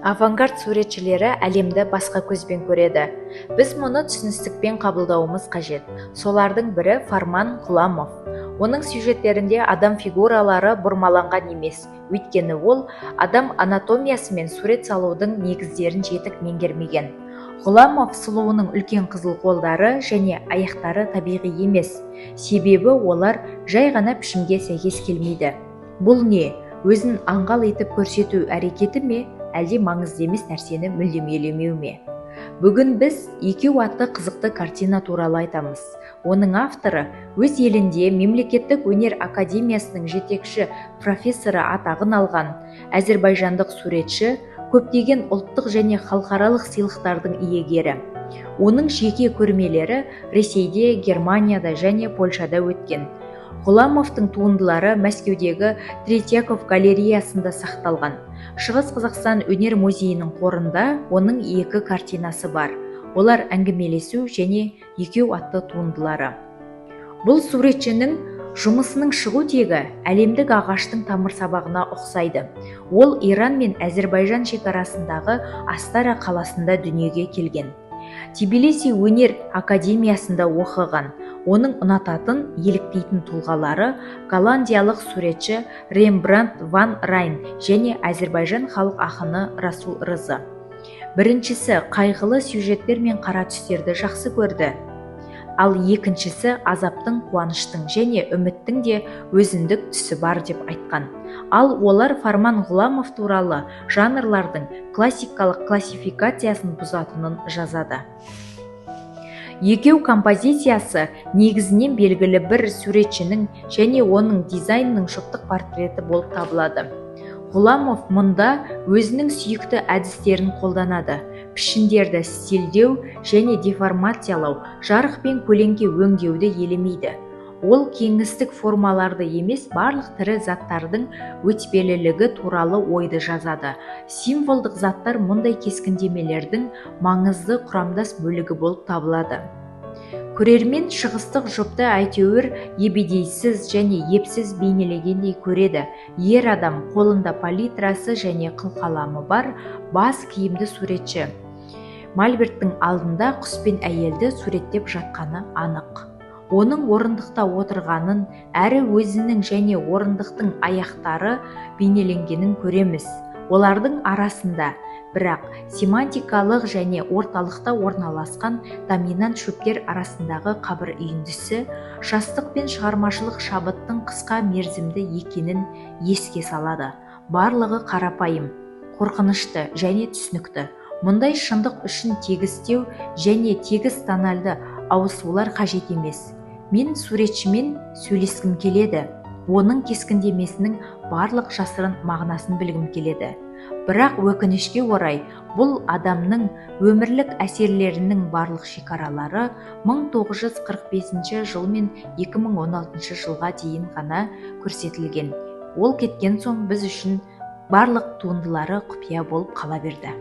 Авангард суретшілері әлемді басқа көзбен көреді. Біз мұны түсіністікпен қабылдауымыз қажет. Солардың бірі Фарман Ғұламов. Оның сюжеттерінде адам фигуралары бұрмаланған емес, өйткені ол адам анатомиясы мен сурет салудың негіздерін жетік меңгермеген. Ғұламов сұлуының үлкен қызыл қолдары және аяқтары табиғи емес, себебі олар жай ғана пішімге сәйкес келмейді. Бұл не? Өзін аңғал етіп көрсету әрекеті ме, әлде маңызды емес нәрсені мүлдем елемеу ме? Бүгін біз екеу атты қызықты картина туралы айтамыз. Оның авторы өз елінде мемлекеттік өнер академиясының жетекші профессоры атағын алған әзербайжандық суретші, көптеген ұлттық және халықаралық сыйлықтардың иегері. Оның жеке көрмелері Ресейде, Германияда және Польшада өткен. Ғұламовтың туындылары Мәскеудегі Третьяков галереясында сақталған. Шығыс Қазақстан өнер музейінің қорында оның 2 картинасы бар. Олар әңгімелесу және екеу атты туындылары. Бұл суретшінің жұмысының шығу тегі әлемдік ағаштың тамыр сабағына ұқсайды. Ол Иран мен Әзербайжан шекарасындағы Астара қаласында дүниеге келген. Тбилиси өнер академиясында оқыған. Оның ұнататын, еліктейтін тұлғалары голландиялық суретші Рембрандт ван Райн және Әзербайжан халық ақыны Расул Рыза. Біріншісі қайғылы сюжеттер мен қара түстерді жақсы көрді. Ал екіншісі азаптың, қуаныштың және үміттің де өзіндік түсі бар деп айтқан. Ал олар Фарман Ғұламов туралы жанрлардың классикалық классификациясын бұзатынын жазады. Екеу композициясы негізінен белгілі бір суретшінің және оның дизайнының жұптық портреті болып табылады. Ғұламов мұнда өзінің сүйікті әдістерін қолданады. Пішіндерді стильдеу және деформациялау, жарық пен көлеңке өңдеуді елемейді. Ол кеңістік формаларды емес, барлық тірі заттардың өтпелілігі туралы ойды жазады. Символдық заттар мұндай кескіндемелердің маңызды құрамдас бөлігі болып табылады. Көрермен шығыстық жұпты әйтеуір ебедейсіз және епсіз бейнелегендей көреді. Ер адам қолында палитрасы және қылқаламы бар бас киімді суретші. Мольберттің алдында құс пен әйелді суреттеп жатқаны анық. Оның орындықта отырғанын, әрі өзінің және орындықтың аяқтары бейнеленгенін көреміз. Олардың арасында, бірақ семантикалық және орталықта орналасқан доминант шөптер арасындағы қабір үйіндісі, жастық пен шығармашылық шабыттың қысқа мерзімді екенін еске салады. Барлығы қарапайым, қорқынышты және түсінікті. Мұндай шындық үшін тегістеу және тегіс тональды ауысулар қажет емес. Мен суретшімен сөйлескім келеді. Оның кескіндемесінің барлық жасырын мағынасын білгім келеді. Бірақ өкінішке орай, бұл адамның өмірлік әсерлерінің барлық шекаралары 1945 жыл мен 2016 жылға дейін ғана көрсетілген. Ол кеткен соң біз үшін барлық туындылары құпия болып қала берді.